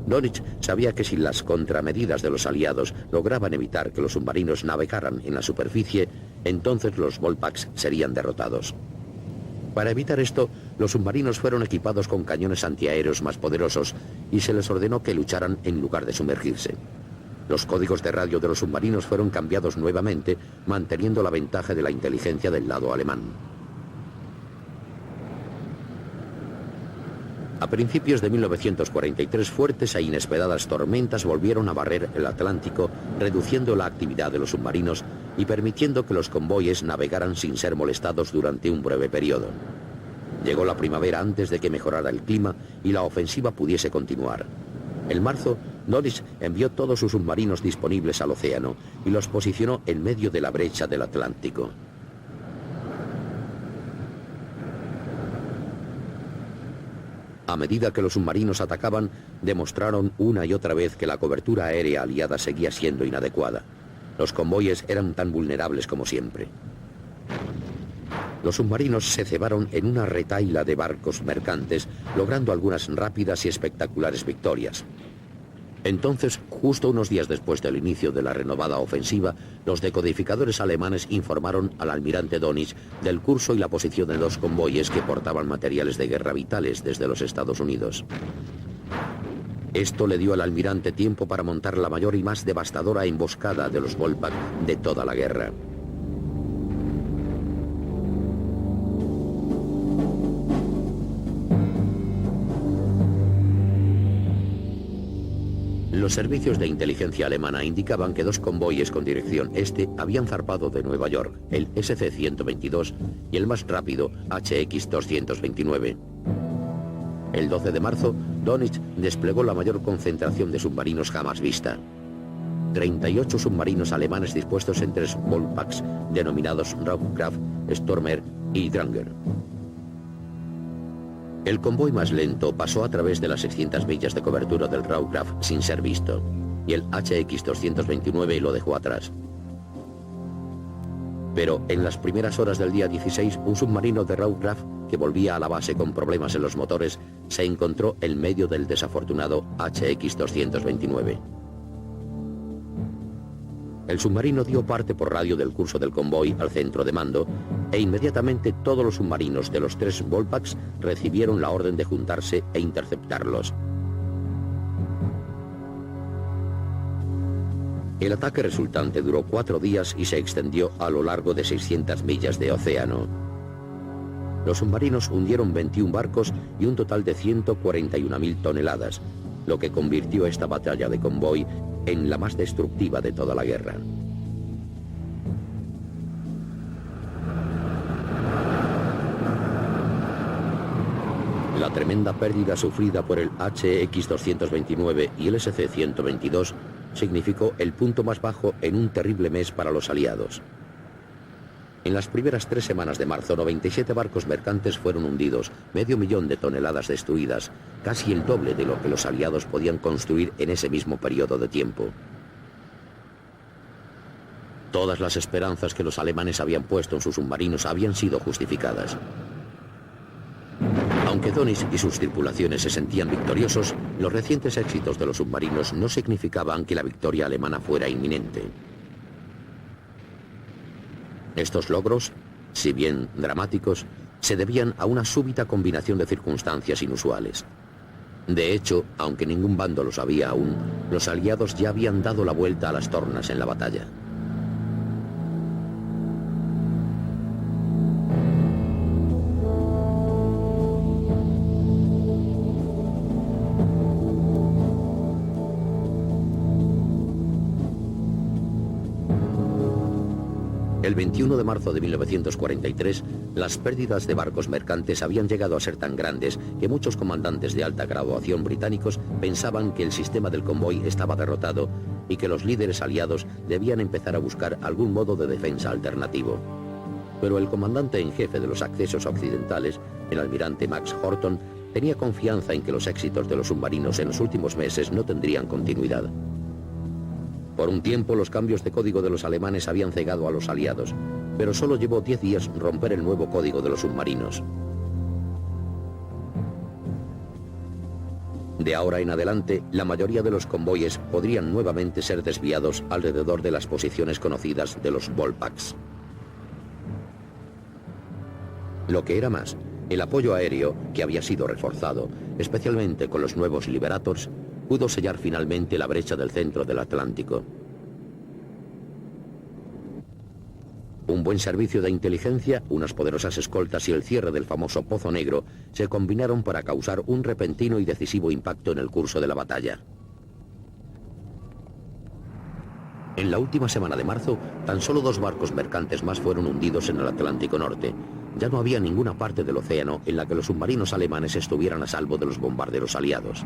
Dönitz sabía que si las contramedidas de los aliados lograban evitar que los submarinos navegaran en la superficie, entonces los Volpaks serían derrotados. Para evitar esto, los submarinos fueron equipados con cañones antiaéreos más poderosos y se les ordenó que lucharan en lugar de sumergirse. Los códigos de radio de los submarinos fueron cambiados nuevamente, manteniendo la ventaja de la inteligencia del lado alemán. A principios de 1943, fuertes e inesperadas tormentas volvieron a barrer el Atlántico, reduciendo la actividad de los submarinos y permitiendo que los convoyes navegaran sin ser molestados durante un breve periodo. Llegó la primavera antes de que mejorara el clima y la ofensiva pudiese continuar. En marzo, Dönitz envió todos sus submarinos disponibles al océano y los posicionó en medio de la brecha del Atlántico. A medida que los submarinos atacaban, demostraron una y otra vez que la cobertura aérea aliada seguía siendo inadecuada. Los convoyes eran tan vulnerables como siempre. Los submarinos se cebaron en una retahíla de barcos mercantes, logrando algunas rápidas y espectaculares victorias. Entonces, justo unos días después del inicio de la renovada ofensiva, los decodificadores alemanes informaron al almirante Dönitz del curso y la posición de 2 convoyes que portaban materiales de guerra vitales desde los Estados Unidos. Esto le dio al almirante tiempo para montar la mayor y más devastadora emboscada de los Volpak de toda la guerra. Los servicios de inteligencia alemana indicaban que 2 convoyes con dirección este habían zarpado de Nueva York, el SC-122 y el más rápido HX-229. El 12 de marzo, Dönitz desplegó la mayor concentración de submarinos jamás vista. 38 submarinos alemanes dispuestos en 3 Volpaks, denominados Raumkraft, Stürmer y Dranger. El convoy más lento pasó a través de las 600 millas de cobertura del Raumkraft sin ser visto, y el HX-229 lo dejó atrás. Pero en las primeras horas del día 16, un submarino de Raumkraft que volvía a la base con problemas en los motores se encontró en medio del desafortunado HX-229. El submarino dio parte por radio del curso del convoy al centro de mando e inmediatamente todos los submarinos de los 3 Volpaks recibieron la orden de juntarse e interceptarlos. El ataque resultante duró 4 días y se extendió a lo largo de 600 millas de océano. Los submarinos hundieron 21 barcos y un total de 141.000 toneladas, lo que convirtió esta batalla de convoy en la más destructiva de toda la guerra. La tremenda pérdida sufrida por el HX-229 y el SC-122 significó el punto más bajo en un terrible mes para los aliados. En las primeras 3 semanas de marzo, 97 barcos mercantes fueron hundidos, 500.000 de toneladas destruidas, casi el doble de lo que los aliados podían construir en ese mismo periodo de tiempo. Todas las esperanzas que los alemanes habían puesto en sus submarinos habían sido justificadas. Aunque Dönitz y sus tripulaciones se sentían victoriosos, los recientes éxitos de los submarinos no significaban que la victoria alemana fuera inminente. Estos logros, si bien dramáticos, se debían a una súbita combinación de circunstancias inusuales. De hecho, aunque ningún bando lo sabía aún, los aliados ya habían dado la vuelta a las tornas en la batalla. El 21 de marzo de 1943, las pérdidas de barcos mercantes habían llegado a ser tan grandes que muchos comandantes de alta graduación británicos pensaban que el sistema del convoy estaba derrotado y que los líderes aliados debían empezar a buscar algún modo de defensa alternativo. Pero el comandante en jefe de los accesos occidentales, el almirante Max Horton, tenía confianza en que los éxitos de los submarinos en los últimos meses no tendrían continuidad. Por un tiempo los cambios de código de los alemanes habían cegado a los aliados, pero solo llevó 10 días romper el nuevo código de los submarinos. De ahora en adelante, la mayoría de los convoyes podrían nuevamente ser desviados alrededor de las posiciones conocidas de los Volpaks. Lo que era más, el apoyo aéreo, que había sido reforzado, especialmente con los nuevos Liberators, pudo sellar finalmente la brecha del centro del Atlántico. Un buen servicio de inteligencia, unas poderosas escoltas y el cierre del famoso Pozo Negro se combinaron para causar un repentino y decisivo impacto en el curso de la batalla. En la última semana de marzo, tan solo 2 barcos mercantes más fueron hundidos en el Atlántico Norte. Ya no había ninguna parte del océano en la que los submarinos alemanes estuvieran a salvo de los bombarderos aliados.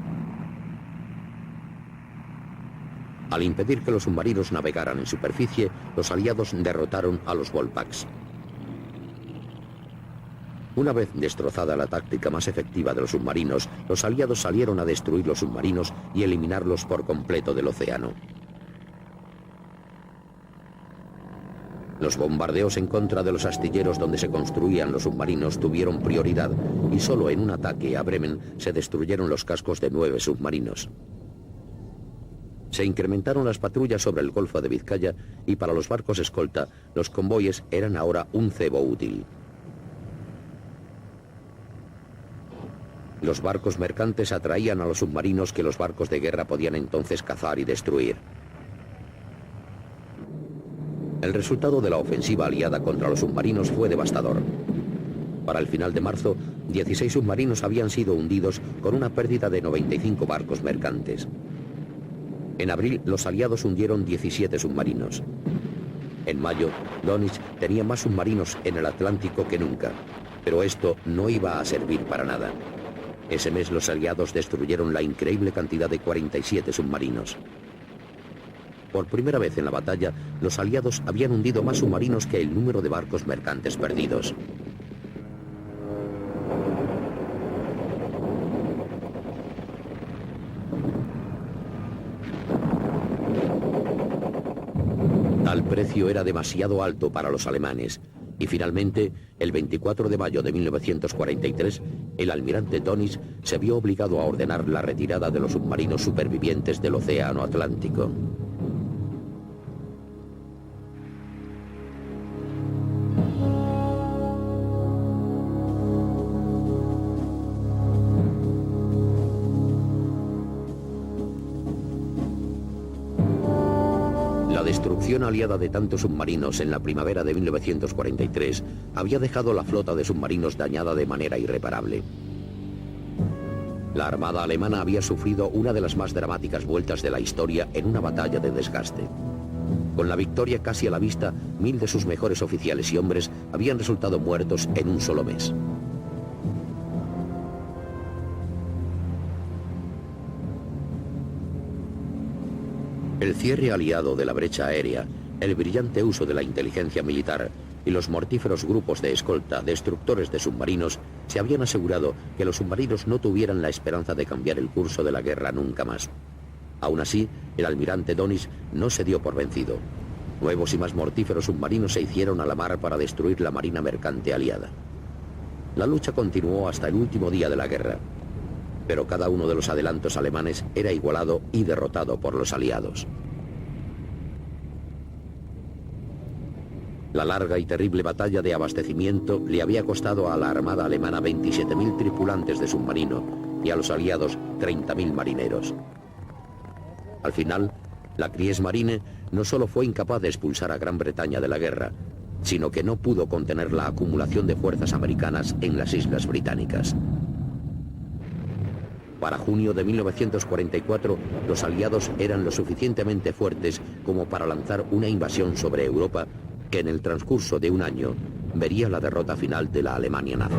Al impedir que los submarinos navegaran en superficie, los aliados derrotaron a los Volpaks. Una vez destrozada la táctica más efectiva de los submarinos, los aliados salieron a destruir los submarinos y eliminarlos por completo del océano. Los bombardeos en contra de los astilleros donde se construían los submarinos tuvieron prioridad y solo en un ataque a Bremen se destruyeron los cascos de 9 submarinos. Se incrementaron las patrullas sobre el Golfo de Vizcaya y para los barcos escolta, los convoyes eran ahora un cebo útil. Los barcos mercantes atraían a los submarinos que los barcos de guerra podían entonces cazar y destruir. El resultado de la ofensiva aliada contra los submarinos fue devastador. Para el final de marzo, 16 submarinos habían sido hundidos con una pérdida de 95 barcos mercantes. En abril, los aliados hundieron 17 submarinos. En mayo, Dönitz tenía más submarinos en el Atlántico que nunca, pero esto no iba a servir para nada. Ese mes los aliados destruyeron la increíble cantidad de 47 submarinos. Por primera vez en la batalla, los aliados habían hundido más submarinos que el número de barcos mercantes perdidos. Tal precio era demasiado alto para los alemanes, y finalmente, el 24 de mayo de 1943, el almirante Dönitz se vio obligado a ordenar la retirada de los submarinos supervivientes del Océano Atlántico. destrucción aliada de tantos submarinos en la primavera de 1943 había dejado la flota de submarinos dañada de manera irreparable. La armada alemana había sufrido una de las más dramáticas vueltas de la historia en una batalla de desgaste. Con la victoria casi a la vista, 1000 de sus mejores oficiales y hombres habían resultado muertos en un solo mes. El cierre aliado de la brecha aérea, el brillante uso de la inteligencia militar y los mortíferos grupos de escolta, destructores de submarinos, se habían asegurado que los submarinos no tuvieran la esperanza de cambiar el curso de la guerra nunca más. Aún así, el almirante Dönitz no se dio por vencido. Nuevos y más mortíferos submarinos se hicieron a la mar para destruir la marina mercante aliada. La lucha continuó hasta el último día de la guerra, pero cada uno de los adelantos alemanes era igualado y derrotado por los aliados. La larga y terrible batalla de abastecimiento le había costado a la armada alemana 27.000 tripulantes de submarino y a los aliados 30.000 marineros. Al final, la Kriegsmarine no solo fue incapaz de expulsar a Gran Bretaña de la guerra, sino que no pudo contener la acumulación de fuerzas americanas en las Islas Británicas. Para junio de 1944, los aliados eran lo suficientemente fuertes como para lanzar una invasión sobre Europa que en el transcurso de un año vería la derrota final de la Alemania nazi.